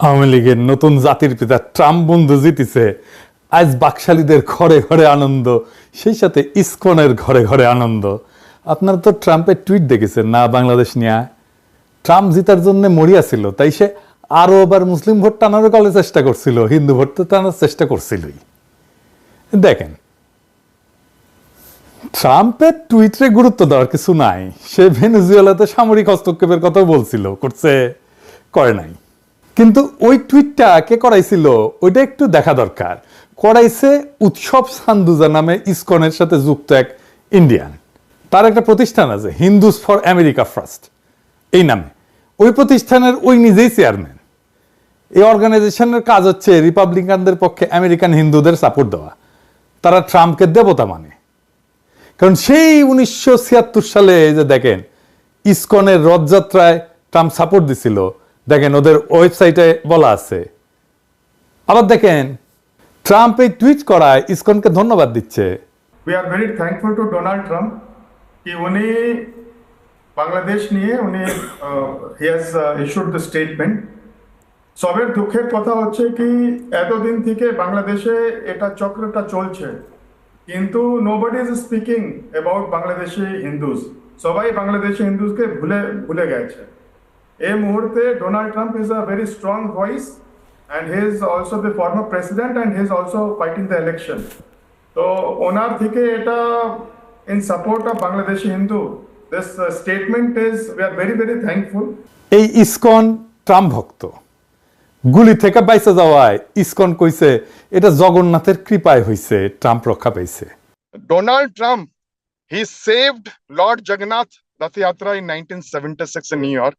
আওয়ামী লীগের নতুন জাতির পিতা ট্রাম্প বন্ধু জিতেছে। আজ বাকশালীদের ঘরে ঘরে আনন্দ, সেই সাথে ইসকনের ঘরে ঘরে আনন্দ। আপনারা তো ট্রাম্পের টুইট দেখেছেন না বাংলাদেশ নিয়ে? ট্রাম্প জিতার জন্য মরিয়া ছিল, তাই সে আরো আবার মুসলিম ভোট টানারও কালে চেষ্টা করছিল, হিন্দু ভোট তো টানার চেষ্টা করছিলই। দেখেন, ট্রাম্পের টুইটে গুরুত্ব দেওয়ার কিছু নাই। সে ভেনেজুয়েলাতে সামরিক হস্তক্ষেপের কথাও বলছিল, করছে, করে নাই। কিন্তু ওই টুইটটা কে করাইছিল ওইটা একটু দেখা দরকার। করাইছে উৎসব সান্দুজা নামে ইসকনের সাথে যুক্ত এক ইন্ডিয়ান। তার একটা প্রতিষ্ঠান আছে, হিন্দুস ফর আমেরিকা ফার্স্ট এই নামে। ওই প্রতিষ্ঠানের ওই নিজেই চেয়ারম্যান। এই অর্গানাইজেশনের কাজ হচ্ছে রিপাবলিকানদের পক্ষে আমেরিকান হিন্দুদের সাপোর্ট দেওয়া। তারা ট্রাম্পকে দেবতা মানে। কারণ সেই 1976 সালে যে দেখেন ইসকনের রথযাত্রায় ট্রাম্প সাপোর্ট দিছিল, দেখেন ওদের ওয়েবসাইটে বলা আছে। আবার দেখেন ট্রাম্প এই টুইট করায় ইসকনকে ধন্যবাদ দিচ্ছে। We are very thankful to Donald Trump कि उन्हें বাংলাদেশ নিয়ে he has issued the statement. সবের দুঃখের কথা হচ্ছে কি এতদিন থেকে বাংলাদেশে এটা চক্রটা চলছে, কিন্তু nobody is speaking about Bangladeshi Hindus. সবাই বাংলাদেশি হিন্দুসকে ভুলে গেছে। এই মুহূর্তে Donald Trump is a very strong voice and he is also the former president and he is also fighting the election. তো ওনার থেকে এটা in support of Bangladeshi Hindu, this statement is, we are very very thankful. এই ISKCON Trump ভক্ত। গুলি থেকে বাইচে যাওয়ায় ISKCON কইছে এটা জগন্নাথের কৃপায় হইছে, ট্রাম্প রক্ষা পাইছে। Donald Trump, he saved Lord Jagannath Rath Yatra in 1976 in New York,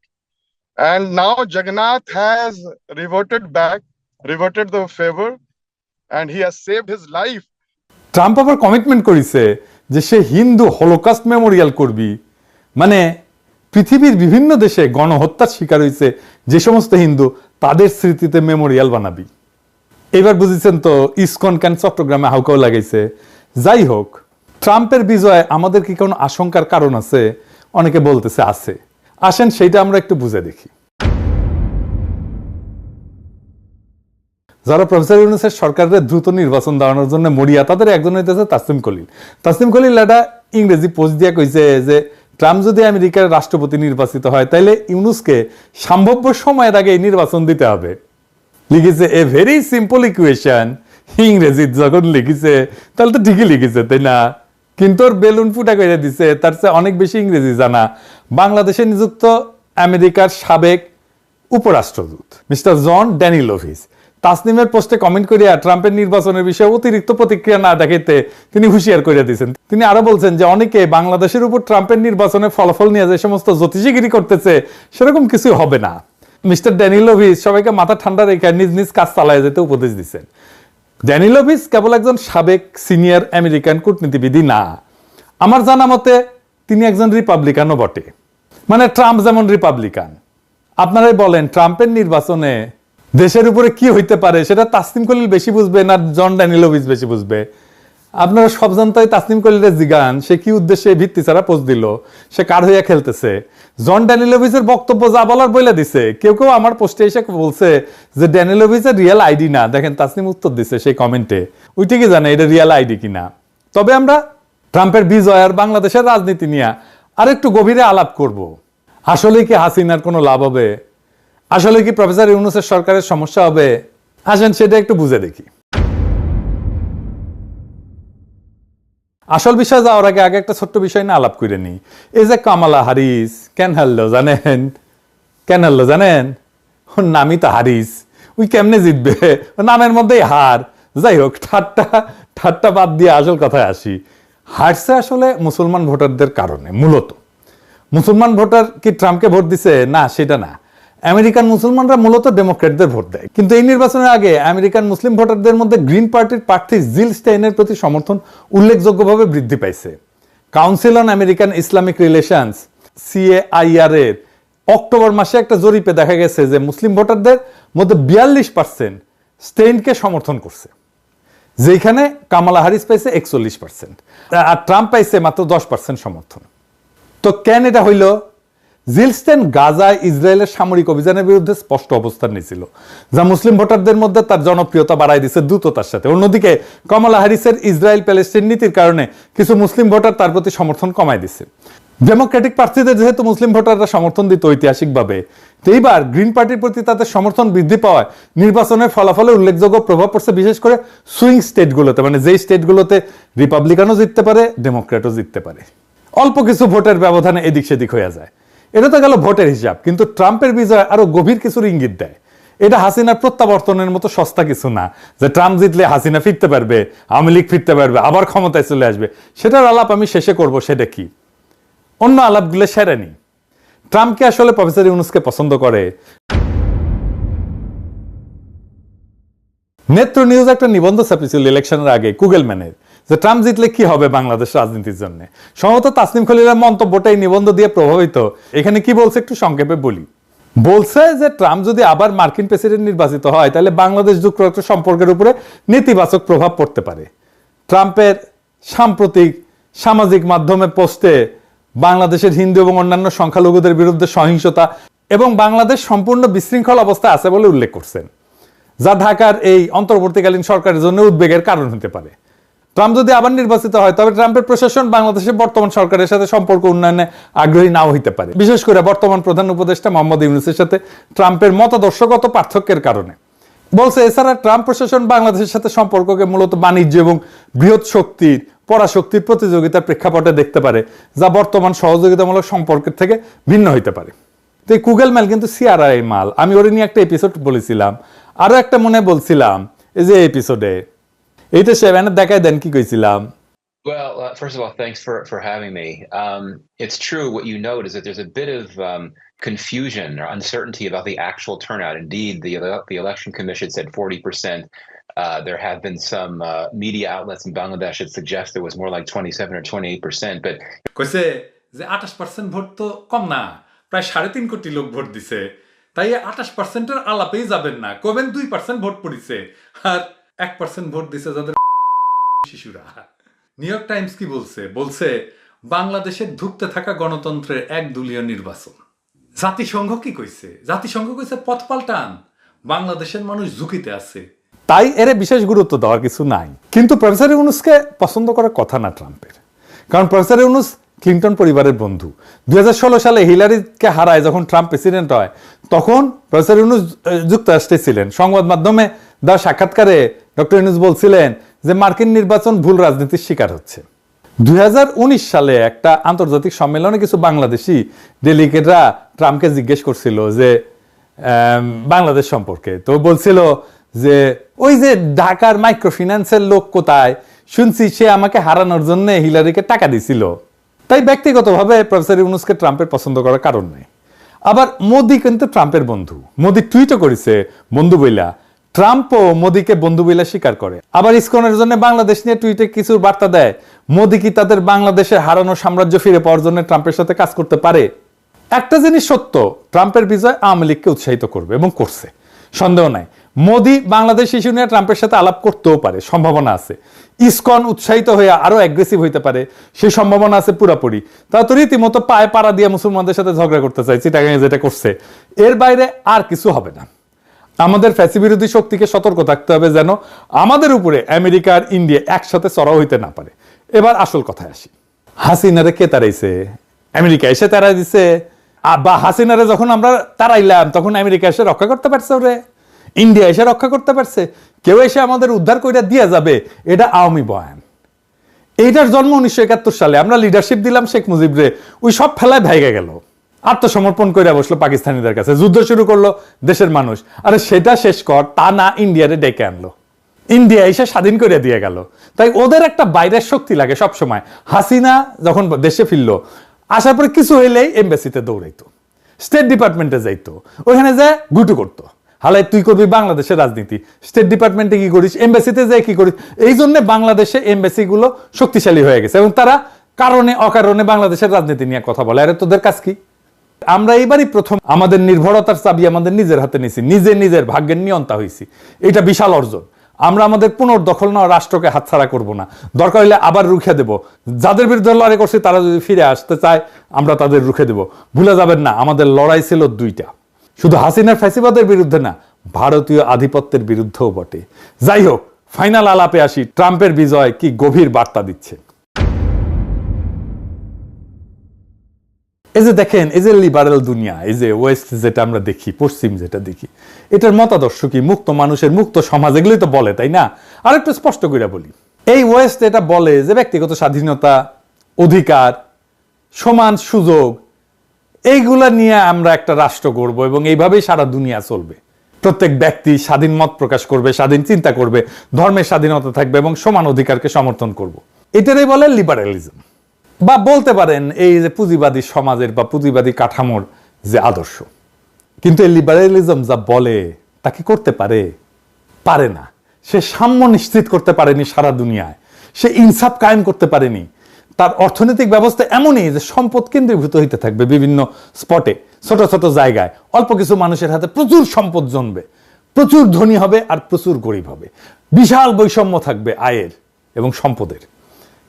and now Jagannath has reverted the favor, and he has saved his life. Trump আবার কমিটমেন্ট করেছে যে সে হিন্দু হলোকাস্ট মেমোরিয়াল করবি, মানে পৃথিবীর বিভিন্ন দেশে গণহত্যার শিকার হয়েছে যে সমস্ত হিন্দু, তাদের স্মৃতিতে মেমোরিয়াল বানাবি। এবার বুঝেছেন তো ইসকন কেন চট্টগ্রামে হাউকাও লাগাইছে। যাই হোক, ট্রাম্পের বিজয়ে আমাদের কি কোনো আশঙ্কার কারণ আছে? অনেকে বলতেছে আছে। আসেন সেইটা আমরা একটু বুঝে দেখি। যারা প্রফেসর ইউনূসের সরকারের দ্রুত নির্বাচন দেওয়ানোর জন্য মরিয়া, তাদের একজন হইতেছে তাসনিম খলিল। তাসনিম খলিল একটা ইংরেজি পোস্ট দিয়া কইছে যে ট্রাম্প যদি আমেরিকার রাষ্ট্রপতি নির্বাচিত হয় তাইলে ইউনূসকে সম্ভাব্য সময়ের আগে নির্বাচন দিতে হবে। লিখেছে এ ভেরি সিম্পল ইকুয়েশন। ইংরেজি যখন লিখেছে তাহলে তো ঠিকই লিখেছে, তাই না? কিন্তু ওর বেলুন ফুটা করে দিছে, তার চেয়ে অনেক বেশি ইংরেজি জানা বাংলাদেশে নিযুক্ত আমেরিকার সাবেক উপরাষ্ট্রদূত মিস্টার জন ড্যানিলোভিস তাসনিমের পোস্টে কমেন্ট করিয়া ট্রাম্পের নির্বাচনের বিষয়ে অতিরিক্ত প্রতিক্রিয়া না দেখাইতে তিনি হুঁশিয়ার করে দিয়েছেন। তিনি আরো বলছেন যে অনেকে বাংলাদেশের উপর ট্রাম্পের নির্বাচনের ফলাফল নিয়ে যে সমস্ত জ্যোতিষীগিরি করতেছে সেরকম কিছু হবে না। মিস্টার ড্যানিলোভিস সবাইকে মাথা ঠান্ডা রেখে নিজ নিজ কাজ চালায় যেতে উপদেশ দিচ্ছেন। ড্যানিলোভিস কেবল একজন সাবেক সিনিয়র আমেরিকান কূটনীতিবিদ না, আমার জানা মতে তিনি একজন রিপাবলিকানও বটে। মানে ট্রাম্প যেমন রিপাবলিকান। আপনারাই বলেন ট্রাম্পের নির্বাচনে দেশের উপরে কি হইতে পারে সেটা তাসনিম খলিল বেশি বুঝবে না জন ড্যানিলোভিস বেশি বুঝবে? আপনারা সব জানতাই তাসনিম খলিলের জিগান সে কি উদ্দেশ্যে ভিত্তি ছাড়া পোস্ট দিল, সে কার হইয়া খেলতেছে। জন ড্যানিলোভিসের বক্তব্য যা বলার বলে দিছে। কেউ কেউ আমার পোস্টে এসে বলছে যে ড্যানিলোভিসের রিয়েল আইডি না। দেখেন তাসনিম উত্তর দিছে সেই কমেন্টে, ওই ঠিকই জানে এটা রিয়েল আইডি কিনা। তবে আমরা ট্রাম্পের বিজয় আর বাংলাদেশের রাজনীতি নিয়ে আর একটু গভীরে আলাপ করব। আসলে কি হাসিনার কোনো লাভ হবে? আসলে কি প্রফেসর ইউনূসের সরকারের সমস্যা হবে? আসেন সেটা একটু বুঝে দেখি। আসল বিষয় যাওয়ার আগে একটা ছোট্ট বিষয় না আলাপ করে নি। এই যে কামালা হারিস কেন হারলো জানেন? কেন হারলো জানেন? ওর নামই তো হারিস, ওই কেমনে জিতবে? নামের মধ্যেই হার। যাই হোক, ঠাট্টা বাদ দিয়ে আসল কথায় আসি। হারছে আসলে মুসলমান ভোটারদের কারণে। মূলত মুসলমান ভোটার কি ট্রাম্পকে ভোট দিছে? না, সেটা না। আমেরিকান মুসলমানরা মূলত ডেমোক্রেটদের ভোট দেয়। কিন্তু এই নির্বাচনের আগে আমেরিকান মুসলিম ভোটারদের মধ্যে গ্রিন পার্টির প্রার্থী জিল স্টেইনের প্রতি সমর্থন উল্লেখযোগ্যভাবে বৃদ্ধি পাইছে। Council on American Islamic relations CAIR এর অক্টোবর মাসে একটা জরিপে দেখা গেছে যে মুসলিম ভোটারদের মধ্যে 42% স্টেইনকে সমর্থন করছে, যেখানে কামালা হারিস পাইছে 41% আর ট্রাম্প পাইছে মাত্র 10% সমর্থন। তো কেন এটা হইল? জিলস্টেন গাজায় ইসরায়েলের সামরিক অভিযানের বিরুদ্ধে স্পষ্ট অবস্থান নিয়েছিল, যা মুসলিম ভোটারদের মধ্যে তার জনপ্রিয়তা বাড়ায় দিচ্ছে দ্রুততার সাথে। অন্যদিকে কমলা হ্যারিসের ইসরায়েল প্যালেস্টাইন নীতির কারণে কিছু মুসলিম ভোটার তার প্রতি সমর্থন কমায় দিচ্ছে। ডেমোক্রেটিক প্রার্থীদের যেহেতু মুসলিম ভোটাররা সমর্থন দিত ঐতিহাসিকভাবে, তো এইবার গ্রিন পার্টির প্রতি তাদের সমর্থন বৃদ্ধি পাওয়ায় নির্বাচনের ফলাফলে উল্লেখযোগ্য প্রভাব পড়ছে, বিশেষ করে সুইং স্টেটগুলোতে, মানে যেই স্টেটগুলোতে রিপাবলিকানও জিততে পারে, ডেমোক্রেটও জিততে পারে। অল্প কিছু ভোটের ব্যবধানে এদিক সেদিক হয়ে যায়। এটা তো গেল ভোটের হিসাব, কিন্তু ট্রাম্পের বিজয় আরো গভীর কিছুর ইঙ্গিত দেয়। এটা হাসিনার প্রত্যাবর্তনের মতো সস্তা কিছু না যে ট্রাম্প জিতলে হাসিনা ফিরতে পারবে, আওয়ামী লীগ ফিরতে পারবে, আবার ক্ষমতায় চলে আসবে। সেটার আলাপ আমি শেষে করব, সেটা কি? অন্য আলাপগুলো সেরে নি। ট্রাম্পকে আসলে প্রফেসর ইউনূসকে পছন্দ করে? নেত্র নিউজ একটা নিবন্ধ ছাপিয়েছিল ইলেকশনের আগে কুগেলম্যানের, যে ট্রাম্প জিতলে কি হবে বাংলাদেশ রাজনীতির জন্য। সম্ভবত তাসনিম খলিলের মন্তব্যটা এই নিবন্ধ দিয়ে প্রভাবিত। এখানে কি বলছে একটু সংক্ষেপে বলি। বলছে যে ট্রাম্প যদি আবার মার্কিন প্রেসিডেন্ট নির্বাচিত হয়, তাহলে বাংলাদেশ যুক্তরাষ্ট্র সম্পর্কের উপরে নেতিবাচক প্রভাব পড়তে পারে। ট্রাম্পের সাম্প্রতিক সামাজিক মাধ্যমে পোস্টে বাংলাদেশের হিন্দু এবং অন্যান্য সংখ্যালঘুদের বিরুদ্ধে সহিংসতা এবং বাংলাদেশ সম্পূর্ণ বিশৃঙ্খল অবস্থায় আছে বলে উল্লেখ করছেন, যা ঢাকার এই অন্তর্বর্তীকালীন সরকারের জন্য উদ্বেগের কারণ হতে পারে। ট্রাম্প যদি আবার নির্বাচিত হয়, তবে ট্রাম্পের প্রশাসন বাংলাদেশের বর্তমান সরকারের সাথে সম্পর্ক উন্নয়নে আগ্রহী নাও হইতে পারে, বিশেষ করে বর্তমান প্রধান উপদেষ্টা মোহাম্মদ ইউনূসের সাথে ট্রাম্পের মতাদর্শগত পার্থক্যের কারণে। বলছে এছাড়া ট্রাম্প প্রশাসন বাংলাদেশের সাথে সম্পর্ককে মূলত বাণিজ্য এবং বৃহৎ শক্তির পরাশক্তির প্রতিযোগিতার প্রেক্ষাপটে দেখতে পারে, যা বর্তমান সহযোগিতামূলক সম্পর্কের থেকে ভিন্ন হইতে পারে। তো এই কুগেল মাল কিন্তু সিআরআই মাল। আমি ওরে নিয়ে একটা এপিসোড বলেছিলাম, আরো একটা মনে বলছিলাম এই যে এপিসোডে। এইটা সেভেনে দেখায় দেন কি কইছিলাম। Well, first of all, thanks for having me. It's true. What you note is that there's a bit of confusion or uncertainty about the actual turnout. Indeed, the election commission said 40%. There have been some media outlets in Bangladesh that suggest it was more like 27 or 28%. But কইছে যে 28% vote তো কম না, প্রায় 3.5 কোটি লোক vote দিছে, তাই 28%-এর আলাপেই যাবেন না। কবেন 2% ভোট পড়িছে আর 1% ভোট দিছে যাদের শিশুরা। নিউ ইয়র্ক টাইমস কি বলছে? বলছে বাংলাদেশের ধুঁকতে থাকা গণতন্ত্রের একদলীয় নির্বাচন। জাতিসংঘ কি কইছে? জাতিসংঘ কইছে পথ পাল্টান, বাংলাদেশের মানুষ ঝুঁকিতে আছে, তাই এর বিশেষ গুরুত্ব দেওয়ার কিছু নাই। কিন্তু প্রফেসর ইউনূসকে পছন্দ করার কথা না ট্রাম্পের, কারণ প্রফেসর ইউনূস ক্লিন্টন পরিবারের বন্ধু। 2016 সালে হিলারিকে হারায় যখন ট্রাম্প প্রেসিডেন্ট হয়, তখন প্রফেসর ইউনূস যুক্তরাষ্ট্রে ছিলেন। সংবাদ মাধ্যমে দেওয়া সাক্ষাৎকারে ডক্টর ইউনূস বলছিলেন যে মার্কিন নির্বাচন ভুল রাজনীতির শিকার হচ্ছে। 2019 সালে একটা আন্তর্জাতিক সম্মেলনে কিছু বাংলাদেশি ডেলিগেটরা ট্রাম্পকে জিজ্ঞেস করছিল যে বাংলাদেশ সম্পর্কে। তো বলছিল যে ওই যে ঢাকার মাইক্রো ফিন্যান্সের লোক কোথায়, শুনছি সে আমাকে হারানোর জন্য হিলারিকে টাকা দিছিল। তাই ব্যক্তিগতভাবে প্রফেসর ইউনূসকে ট্রাম্পের পছন্দ করার কারণ নেই। আবার মোদি কিন্তু ট্রাম্পের বন্ধু। মোদি টুইটও করেছে বন্ধু বইলা, ট্রাম্পও মোদিকে বন্ধু বইলা স্বীকার করে। আবার ইসকনের জন্য বাংলাদেশ নিয়ে টুইটে কিছু বার্তা দেয়। মোদি কি তাদের বাংলাদেশের হারানো সাম্রাজ্য ফিরে পাওয়ার জন্য ট্রাম্পের সাথে কাজ করতে পারে? একটা জিনিস সত্য, ট্রাম্পের বিজয় আওয়ামী লীগকে উৎসাহিত করবে এবং করছে, সন্দেহ নাই। মোদি বাংলাদেশ ইস্যু নিয়ে ট্রাম্পের সাথে আলাপ করতেও পারে, সম্ভাবনা আছে। ইসকন উৎসাহিত হয়ে আরো অ্যাগ্রেসিভ হইতে পারে, সেই সম্ভাবনা আছে পুরাপুরি। তা তো রীতিমতো পায়ে পাড়া দিয়ে মুসলমানদের সাথে ঝগড়া করতে চাই, চিটাগাঙে যেটা করছে। এর বাইরে আর কিছু হবে না। আমাদের ফ্যাসি বিরোধী শক্তিকে সতর্ক থাকতে হবে যেন আমাদের উপরে আমেরিকা আর ইন্ডিয়া একসাথে চড়াও হইতে না পারে। এবার আসল কথায় আসি। হাসিনারে কে তাড়াইছে? আমেরিকা এসে তাড়াই দিছে? বা হাসিনারে যখন আমরা তাড়াইলাম তখন আমেরিকা এসে রক্ষা করতে পারছে? ওরে ইন্ডিয়া এসে রক্ষা করতে পারছে? কেউ এসে আমাদের উদ্ধার করে দিয়ে যাবে? এটা আওয়ামী বয়ান। এইটার জন্ম 1971 সালে। আমরা লিডারশিপ দিলাম শেখ মুজিবরে, ওই সব ফেলায় ভেঙে গেল, আত্মসমর্পণ করে বসলো পাকিস্তানিদের কাছে, যুদ্ধ শুরু করলো দেশের মানুষ। আরে সেটা শেষ কর, তা না ইন্ডিয়ারে ডেকে আনলো, ইন্ডিয়া এসে স্বাধীন করে দিয়ে গেল। তাই ওদের একটা বাইরের শক্তি লাগে সব সময়। হাসিনা যখন দেশে ফিরলো, আসার পরে কিছু হইলেই এমবাসিতে দৌড়াইতো, স্টেট ডিপার্টমেন্টে যাইতো, ওইখানে যায় গুটু করতো। হালাই তুই করবি বাংলাদেশের রাজনীতি, স্টেট ডিপার্টমেন্টে কি করিস, এমবাসিতে যায় কি করিস। এই জন্য বাংলাদেশে এমবাসি গুলো শক্তিশালী হয়ে গেছে এবং তারা কারণে অকারণে বাংলাদেশের রাজনীতি নিয়ে কথা বলে। আরে তোদের কাজ কি? আমরা এবারই প্রথম আমাদের নির্ভরতার চাবি আমাদের নিজের হাতে নিয়েছি, নিজের ভাগ্যের নিয়ন্তা হয়েছি। এটা বিশাল অর্জন। আমরা আমাদের পুনর্দখল নেওয়া রাষ্ট্রকে হাতছাড়া করব না, দরকার হলে আবার রুখে দেব। যাদের বিরুদ্ধে লড়াই করছি তারা যদি ফিরে আসতে চায় আমরা তাদের রুখে দেব। ভুলে যাবেন না, আমাদের লড়াই ছিল দুইটা, শুধু হাসিনার ফ্যাসিবাদের বিরুদ্ধে না, ভারতীয় আধিপত্যের বিরুদ্ধেও বটে। যাই হোক, ফাইনাল আলাপে আসি, ট্রাম্পের বিজয় কি গভীর বার্তা দিচ্ছে। এই যে দেখেন, এই যে লিবারেল দুনিয়া, এই যে ওয়েস্ট যেটা আমরা দেখি, পশ্চিম যেটা দেখি, এটার মতাদর্শ কি? মুক্ত মানুষের মুক্ত সমাজ, এগুলোই তো বলে, তাই না? আর একটু স্পষ্ট করে বলি, এই ওয়েস্ট এটা বলে যে ব্যক্তিগত স্বাধীনতা, অধিকার, সমান সুযোগ, এইগুলা নিয়ে আমরা একটা রাষ্ট্র গড়বো এবং এইভাবেই সারা দুনিয়া চলবে। প্রত্যেক ব্যক্তি স্বাধীন মত প্রকাশ করবে, স্বাধীন চিন্তা করবে, ধর্মের স্বাধীনতা থাকবে এবং সমান অধিকারকে সমর্থন করব। এটারই বলে লিবারেলিজম, বা বলতে পারেন এই যে পুঁজিবাদী সমাজের বা পুঁজিবাদী কাঠামোর যে আদর্শ। কিন্তু এই লিবারেলিজম যা বলে তা কি করতে পারে? পারে না। সে সাম্য নিশ্চিত করতে পারেনি সারা দুনিয়ায়, সে ইনসাফ কায়েম করতে পারেনি। তার অর্থনৈতিক ব্যবস্থা এমনই যে সম্পদ কেন্দ্রীভূত হইতে থাকবে বিভিন্ন স্পটে, ছোট ছোট জায়গায়, অল্প কিছু মানুষের হাতে প্রচুর সম্পদ জন্মবে, প্রচুর ধনী হবে আর প্রচুর গরিব হবে, বিশাল বৈষম্য থাকবে আয়ের এবং সম্পদের।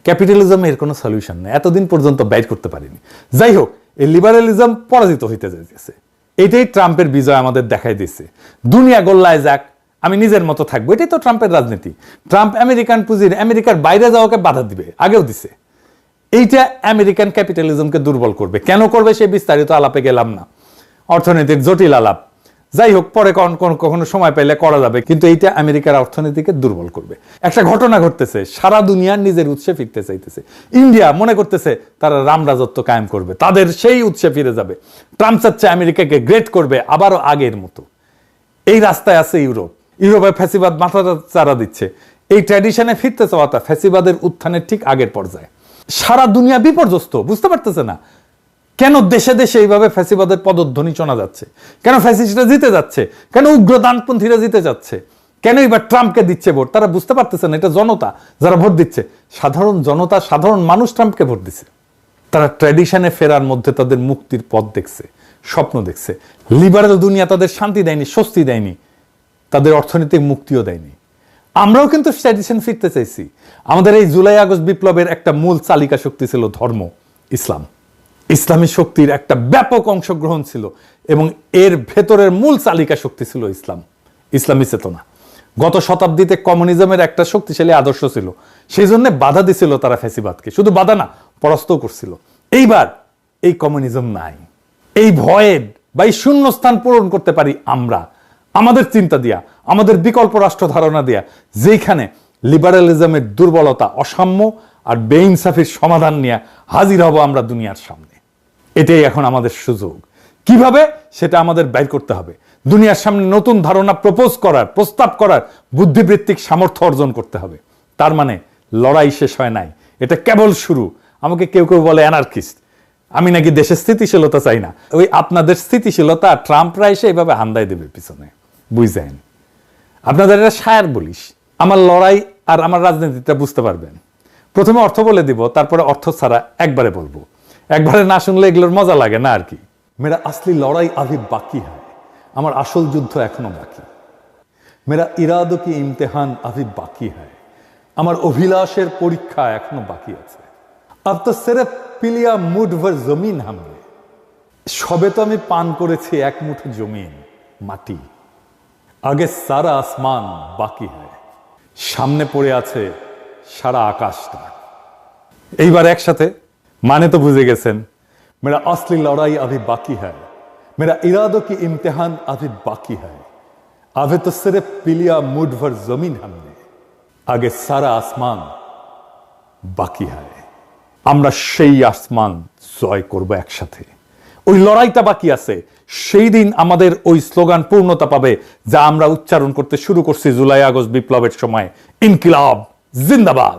ক্যাপিটালিজমের কোনো সলিউশন নেই, এতদিন পর্যন্ত বাইর করতে পারেনি। যাই হোক, এই লিবারেলিজম পরাজিত হইতে যাইতেছে। এটাই ট্রাম্পের বিজয় আমাদের দেখাই দিচ্ছে। দুনিয়া গোল্লায় যাক, আমি নিজের মতো থাকবো, এটাই তো ট্রাম্পের রাজনীতি। ট্রাম্প আমেরিকান পুঁজির আমেরিকার বাইরে যাওয়াকে বাধা দিবে, আগেও দিছে। এইটা আমেরিকান ক্যাপিটালিজমকে দুর্বল করবে। কেন করবে সে বিস্তারিত আলাপে গেলাম না, অর্থনৈতিক জটিল আলাপ। যাই হোক, পরে কখনো সময় পেলে করা যাবে। কিন্তু এইটা আমেরিকার অর্থনীতিকে দুর্বল করবে। একটা ঘটনা ঘটতেছে, সারা দুনিয়া নিজের উৎসে ফিরতে চাইতেছে। ইন্ডিয়া মনে করতেছে তারা রাম রাজত্ব কায়েম করবে, তাদের সেই উৎসে ফিরে যাবে। ট্রাম্প চাচ্ছে আমেরিকাকে গ্রেট করবে আবারও আগের মতো। এই রাস্তায় আছে ইউরোপ। ইউরোপে ফ্যাসিবাদ মাথা চারা দিচ্ছে। এই ট্র্যাডিশনে ফিরতে চাওয়াটা ফ্যাসিবাদের উত্থানের ঠিক আগের পর্যায়ে। সারা দুনিয়া বিপর্যস্ত, বুঝতে পারতেছে না কেন দেশে দেশে এইভাবে ফ্যাসিবাদের পদধ্বনি শোনা যাচ্ছে, কেন ফ্যাসিস্টরা জিতে যাচ্ছে, কেন উগ্রদানপন্থীরা জিতে যাচ্ছে, কেন এবার ট্রাম্পকে দিচ্ছে ভোট। তারা বুঝতে পারতেছে না, এটা জনতা যারা ভোট দিচ্ছে, সাধারণ জনতা, সাধারণ মানুষ ট্রাম্পকে ভোট দিচ্ছে। তারা ট্র্যাডিশনে ফেরার মধ্যে তাদের মুক্তির পথ দেখছে, স্বপ্ন দেখছে। লিবারেল দুনিয়া তাদের শান্তি দেয়নি, স্বস্তি দেয়নি, তাদের অর্থনৈতিক মুক্তিও দেয়নি। আমরাও কিন্তু ট্র্যাডিশন ফিরতে চাইছি। আমাদের এই জুলাই আগস্ট বিপ্লবের একটা মূল চালিকা শক্তি ছিল ধর্ম, ইসলাম। ইসলামী শক্তির একটা ব্যাপক অংশগ্রহণ ছিল এবং এর ভেতরের মূল চালিকা শক্তি ছিল ইসলাম, ইসলামী চেতনা। গত শতাব্দীতে কমিউনিজমের একটা শক্তিশালী আদর্শ ছিল, সেই জন্য বাধা দিছিল তারা ফ্যাসিবাদকে। শুধু বাধা না, পরাস্ত করছিল। এইবার এই কমিউনিজম নাই। এই ভয়ের বা এই শূন্যস্থান পূরণ করতে পারি আমরা আমাদের চিন্তা দিয়া, আমাদের বিকল্প রাষ্ট্র ধারণা দিয়া, যেখানে লিবারেলিজমের দুর্বলতা, অসাম্য আর বেইনসাফির সমাধান নিয়ে হাজির হব আমরা দুনিয়ার সামনে। এটাই এখন আমাদের সুযোগ। কিভাবে সেটা আমাদের বাইর করতে হবে। দুনিয়ার সামনে নতুন ধারণা প্রস্তাব করার বুদ্ধিবৃত্তিক সামর্থ্য অর্জন করতে হবে। তার মানে লড়াই শেষ হয় নাই, এটা কেবল শুরু। আমাকে কেউ কেউ বলে অ্যানার্কিস্ট, আমি নাকি দেশের স্থিতিশীলতা চাই না। ওই আপনাদের স্থিতিশীলতা ট্রাম্পরা এসে এইভাবে হান্দাই দেবে পিছনে, বুঝছেন? আপনাদের এটা শায়ার বলিস। আমার লড়াই আর আমার রাজনীতিটা বুঝতে পারবেন। প্রথমে অর্থ বলে দিব, তারপরে অর্থ ছাড়া একবারে বলবো। একবারে না শুনলে এগুলোর মজা লাগে না আর কি। মেরা আসলি লড়াই আভি বাকি হ্যায়, আমার আসল যুদ্ধ এখনো বাকি। মেরা ইরাদো কি ইমতেহান আভি বাকি হ্যায়, আমার অভিলাষের পরীক্ষা এখনো বাকি আছে। আব তো সিরফ পিলিয়া মুঠ ভর জমিন হামনে, সবে তো আমি পান করেছি এক মুঠো জমিন, মাটি। আগে সারা আসমান বাকি হ্যায়, সামনে পড়ে আছে সারা আকাশটা। এইবার একসাথে মানে তো বুঝে গেছেন। মেরা আসলি লড়াই আভি বাকি হ্যায়, মেরা ইরাদো কি ইমতেহান আভি বাকি হ্যায়, আবে তো সিরফ পিলিয়া মুঠ ভর জমিন হামনে, আগে সারা আসমান বাকি হ্যায়। আমরা সেই আসমান জয় করব একসাথে। ওই লড়াইটা বাকি আছে। সেই দিন আমাদের ওই স্লোগান পূর্ণতা পাবে যা আমরা উচ্চারণ করতে শুরু করছি জুলাই আগস্ট বিপ্লবের সময়, ইনকিলাব জিন্দাবাদ।